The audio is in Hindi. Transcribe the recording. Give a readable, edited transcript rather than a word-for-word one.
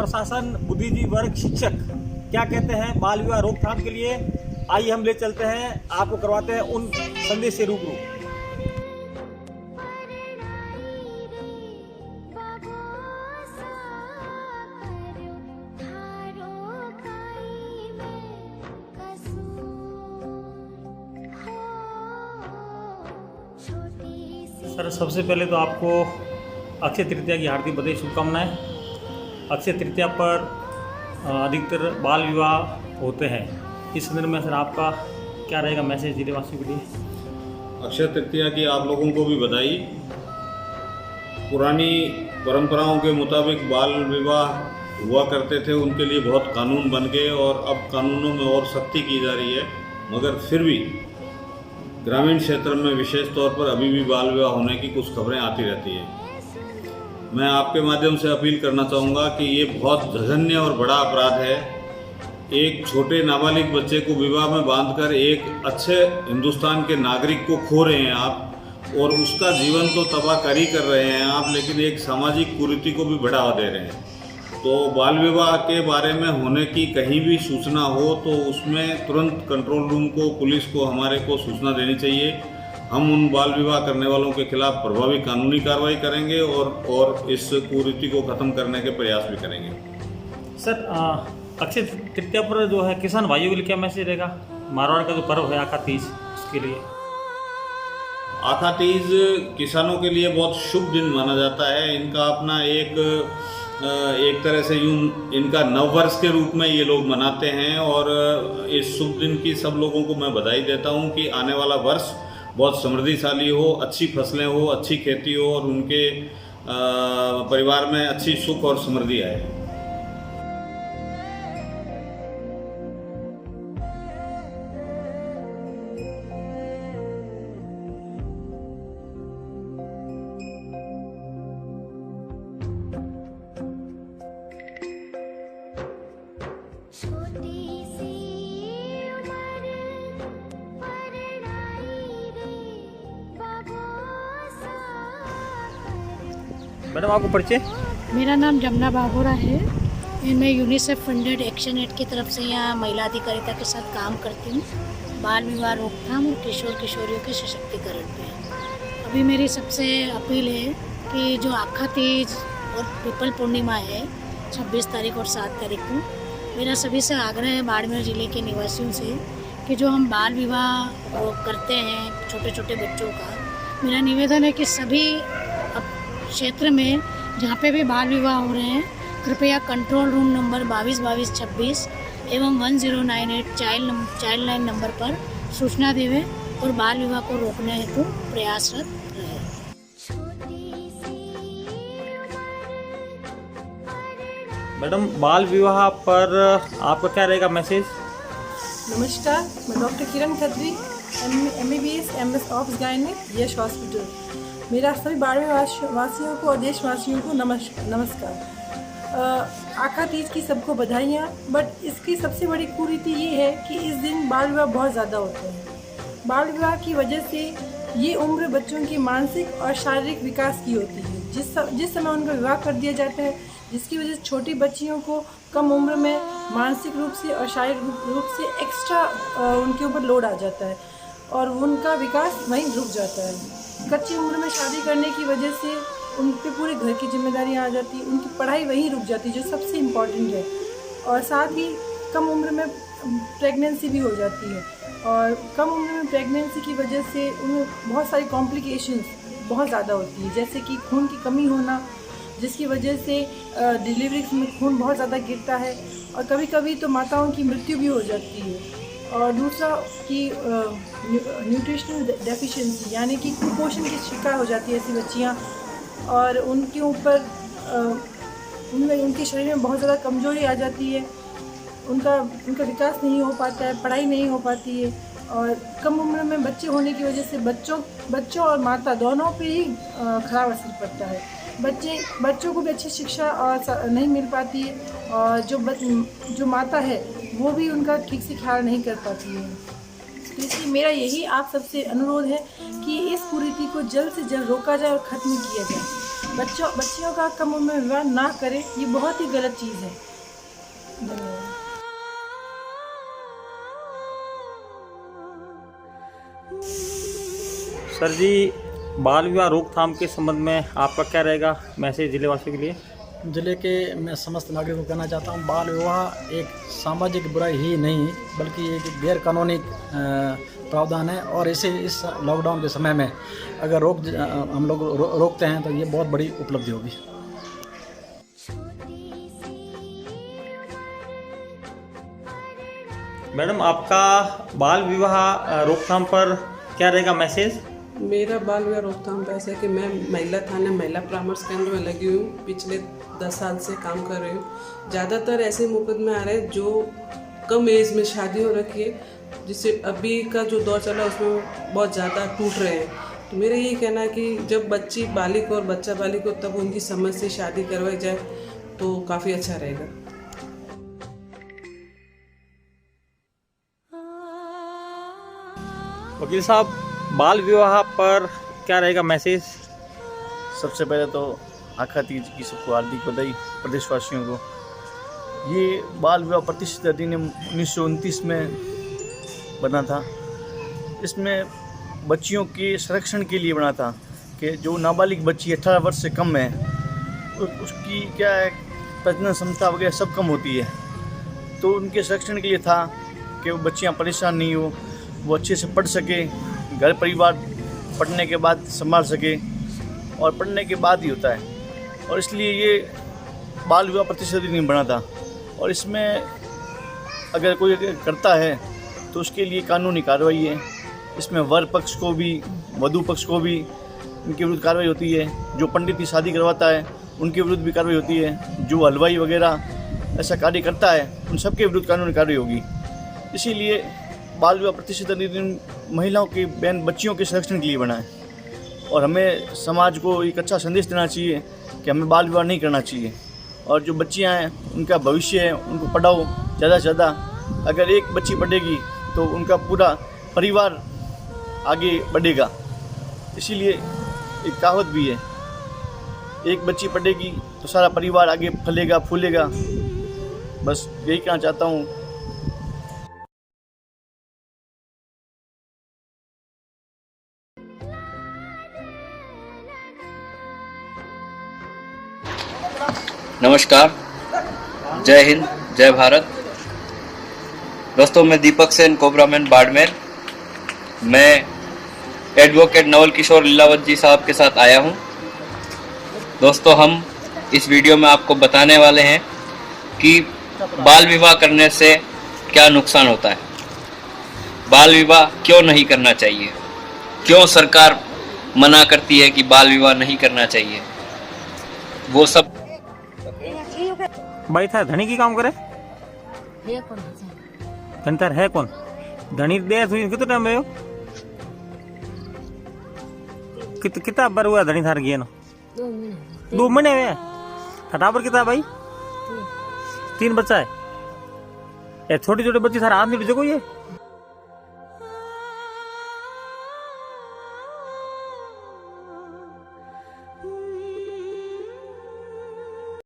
प्रशासन, बुद्धिजीवी वर्ग, शिक्षक क्या कहते हैं बाल विवाह रोकथाम के लिए। आइए हम ले चलते हैं, आपको करवाते हैं उन संदेश से रूबरू। सर, सबसे पहले तो आपको अक्षय तृतीया की हार्दिक बधाई, शुभकामनाएं। अक्षय तृतीया पर अधिकतर बाल विवाह होते हैं। इस संदर्भ में सर आपका क्या रहेगा मैसेज जिलेवासियों के लिए? अक्षय तृतीया की आप लोगों को भी बधाई। पुरानी परंपराओं के मुताबिक बाल विवाह हुआ करते थे, उनके लिए बहुत कानून बन गए और अब कानूनों में और सख्ती की जा रही है, मगर फिर भी ग्रामीण क्षेत्र में विशेष तौर पर अभी भी बाल विवाह होने की कुछ खबरें आती रहती है। मैं आपके माध्यम से अपील करना चाहूँगा कि ये बहुत जघन्य और बड़ा अपराध है। एक छोटे नाबालिग बच्चे को विवाह में बांधकर एक अच्छे हिंदुस्तान के नागरिक को खो रहे हैं आप, और उसका जीवन तो तबाह ही कर रहे हैं आप, लेकिन एक सामाजिक कुरीति को भी बढ़ावा दे रहे हैं। तो बाल विवाह के बारे में होने की कहीं भी सूचना हो तो उसमें तुरंत कंट्रोल रूम को, पुलिस को, हमारे को सूचना देनी चाहिए। हम उन बाल विवाह करने वालों के खिलाफ प्रभावी कानूनी कार्रवाई करेंगे और इस कुरीति को ख़त्म करने के प्रयास भी करेंगे। सर, अक्षय तृतीया पर जो है किसान भाइयों के लिए क्या मैसेज रहेगा? मारवाड़ का जो पर्व है आखा तीज, उसके लिए। आखा तीज किसानों के लिए बहुत शुभ दिन माना जाता है। इनका अपना एक तरह से यूं इनका नववर्ष के रूप में ये लोग मनाते हैं, और इस शुभ दिन की सब लोगों को मैं बधाई देता हूं कि आने वाला वर्ष बहुत समृद्धिशाली हो, अच्छी फसलें हो, अच्छी खेती हो और उनके परिवार में अच्छी सुख और समृद्धि आए। मैडम, आपको परिचय? मेरा नाम जमुना बाबूरा है। मैं यूनिसेफ फंडेड एक्शन एड की तरफ से यहाँ महिला अधिकारिता के साथ काम करती हूँ, बाल विवाह रोकथाम और किशोर किशोरियों के सशक्तिकरण पे। अभी मेरी सबसे अपील है कि जो आखा तीज और पीपल पूर्णिमा है 26 तारीख और 7 तारीख को, मेरा सभी से आग्रह है बाड़मेर ज़िले के निवासियों से कि जो हम बाल विवाह करते हैं छोटे छोटे बच्चों का, मेरा निवेदन है कि सभी क्षेत्र में जहाँ पे भी बाल विवाह हो रहे हैं, कृपया कंट्रोल रूम नंबर 222226 एवं 1098 चाइल्ड लाइन नंबर पर सूचना देवें और बाल विवाह को रोकने हेतु प्रयासरत रहे। मैडम, बाल विवाह पर आपका क्या रहेगा मैसेज? नमस्कार, मैं doctor Kiran Khatri, MBBS MS obs gynaec, Yash hospital. मेरा सभी बाड़मेर वासियों को और देशवासियों को नमस्कार। आखा तीज की सबको बधाइयाँ। बट इसकी सबसे बड़ी कुरीति ये है कि इस दिन बाल विवाह बहुत ज़्यादा होते हैं। बाल विवाह की वजह से ये उम्र बच्चों की मानसिक और शारीरिक विकास की होती है। जिस समय उनका विवाह कर दिया जाता है, जिसकी वजह से छोटी बच्चियों को कम उम्र में मानसिक रूप से और शारीरिक रूप से एक्स्ट्रा उनके ऊपर लोड आ जाता है और उनका विकास वहीं रुक जाता है। कच्ची उम्र में शादी करने की वजह से उन पे पूरे घर की जिम्मेदारियां आ जाती है, उनकी पढ़ाई वहीं रुक जाती है जो सबसे इम्पॉर्टेंट है, और साथ ही कम उम्र में प्रेगनेंसी भी हो जाती है। और कम उम्र में प्रेगनेंसी की वजह से उनमें बहुत सारी कॉम्प्लिकेशंस बहुत ज़्यादा होती है, जैसे कि खून की कमी होना, जिसकी वजह से डिलीवरी में खून बहुत ज़्यादा गिरता है और कभी कभी तो माताओं की मृत्यु भी हो जाती है। और दूसरा कि न्यूट्रिशनल डेफिशिएंसी यानी कि कुपोषण की शिकार हो जाती है ऐसी बच्चियाँ, और उनके ऊपर उनके शरीर में बहुत ज़्यादा कमजोरी आ जाती है, उनका विकास नहीं हो पाता है, पढ़ाई नहीं हो पाती है, और कम उम्र में बच्चे होने की वजह से बच्चों और माता दोनों पे ही खराब असर पड़ता है। बच्चों को भी अच्छी शिक्षा नहीं मिल पाती है, और जो माता है वो भी उनका ठीक से ख्याल नहीं कर पाती है। तो इसलिए मेरा यही आप सबसे अनुरोध है कि इस कुरीति को जल्द से जल्द रोका जाए और ख़त्म किया जाए। बच्चियों का कम उम्र में विवाह ना करें, ये बहुत ही गलत चीज़ है। धन्यवाद। सर जी, बाल विवाह रोकथाम के संबंध में आपका क्या रहेगा मैसेज जिले वासियों के लिए? जिले के मैं समस्त नागरिकों को कहना चाहता हूँ, बाल विवाह एक सामाजिक बुराई ही नहीं बल्कि एक गैर कानूनी प्रावधान है, और इसे इस लॉकडाउन के समय में अगर हम लोग रोकते हैं तो ये बहुत बड़ी उपलब्धि होगी। मैडम, आपका बाल विवाह रोकथाम पर क्या रहेगा मैसेज? मेरा बाल विवाह रोकथाम पर ऐसा है कि मैं महिला थाने महिला परामर्श केंद्र में लगी हूँ, पिछले 10 साल से काम कर रही हूँ। ज़्यादातर ऐसे मुकदमे आ रहे हैं जो कम एज में शादी हो रखी है, जिससे अभी का जो दौर चला उसमें बहुत ज़्यादा टूट रहे हैं। तो मेरा यही कहना है कि जब बच्ची बालिक और बच्चा बालिक हो तब उनकी समझ से शादी करवाई जाए तो काफ़ी अच्छा रहेगा। वकील साहब, बाल विवाह पर क्या रहेगा मैसेज? सबसे पहले तो आखा तीज की सबको हार्दिक बधाई प्रदेशवासियों को। ये बाल विवाह प्रतिशत अधिनियम 1929 में बना था। इसमें बच्चियों के संरक्षण के लिए बना था कि जो नाबालिग बच्ची 18 वर्ष से कम है उसकी क्या है प्रजनन क्षमता वगैरह सब कम होती है, तो उनके संरक्षण के लिए था कि वो बच्चियां परेशान नहीं हो, वो अच्छे से पढ़ सके, घर परिवार पढ़ने के बाद संभाल सके, और पढ़ने के बाद ही होता है। और इसलिए ये बाल विवाह प्रतिशत अधिनियम बना था। और इसमें अगर कोई करता है तो उसके लिए कानूनी कार्रवाई है। इसमें वर पक्ष को भी वधू पक्ष को भी उनके विरुद्ध कार्रवाई होती है। जो पंडित की शादी करवाता है उनके विरुद्ध भी कार्रवाई होती है। जो हलवाई वगैरह ऐसा कार्य करता है उन सबके विरुद्ध कानूनी कार्रवाई होगी। इसीलिए बाल विवाह प्रतिशत अधिनियम महिलाओं की बहन बच्चियों के संरक्षण के लिए बना है, और हमें समाज को एक अच्छा संदेश देना चाहिए कि हमें बाल विवाह नहीं करना चाहिए। और जो बच्चियां हैं उनका भविष्य है, उनको पढ़ाओ ज़्यादा से ज़्यादा। अगर एक बच्ची पढ़ेगी तो उनका पूरा परिवार आगे बढ़ेगा। इसीलिए एक कहावत भी है, एक बच्ची पढ़ेगी तो सारा परिवार आगे फलेगा फूलेगा। बस यही कहना चाहता हूँ। नमस्कार, जय हिंद, जय भारत। दोस्तों, मैं दीपक सेन, कोबरामैन, बाड़मेर। मैं एडवोकेट नवल किशोर लीलावत जी साहब के साथ आया हूं। दोस्तों, हम इस वीडियो में आपको बताने वाले हैं कि बाल विवाह करने से क्या नुकसान होता है, बाल विवाह क्यों नहीं करना चाहिए, क्यों सरकार मना करती है कि बाल विवाह नहीं करना चाहिए, वो सब। भाई था धनी की काम करे धनतर है कौन? धनी दे कितने टाइम में कितना बार हुआ धनी थार गए ना? 2 महीने हुए। टाबर कितना भाई? 3 बच्चा है। छोटी छोटी बच्ची थार हाथ नहीं को ये